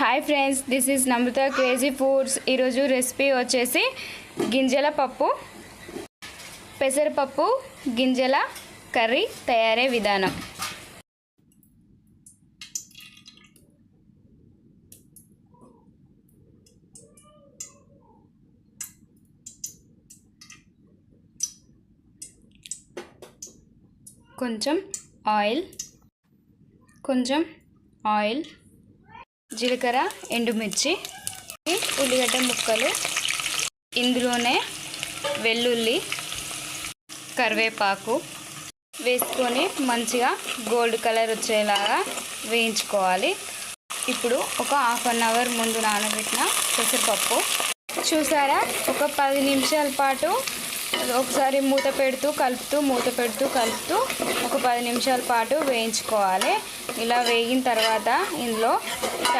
Hi friends, this is Namrata crazy foods. ఈరోజు recipe వచ్చేసి గింజల పప్పు, పెసరపప్పు గింజల కర్రీ తయారీ విధానం. కొంచెం ఆయిల్, జీలకర్ర, ఎండుమిర్చి, ఉల్లిగడ్డ ముక్కలు, ఇందులోనే వెల్లుల్లి, కరివేపాకు వేసుకొని మంచిగా గోల్డ్ కలర్ వచ్చేలాగా వేయించుకోవాలి. ఇప్పుడు ఒక హాఫ్ అన్ అవర్ ముందు నానబెట్టిన పెసరపప్పు చూసారా, ఒక 10 నిమిషాల పాటు ఒకసారి మూత పెడుతూ కలుపుతూ ఒక 10 నిమిషాల పాటు వేయించుకోవాలి. ఇలా వేగిన తర్వాత ఇందులో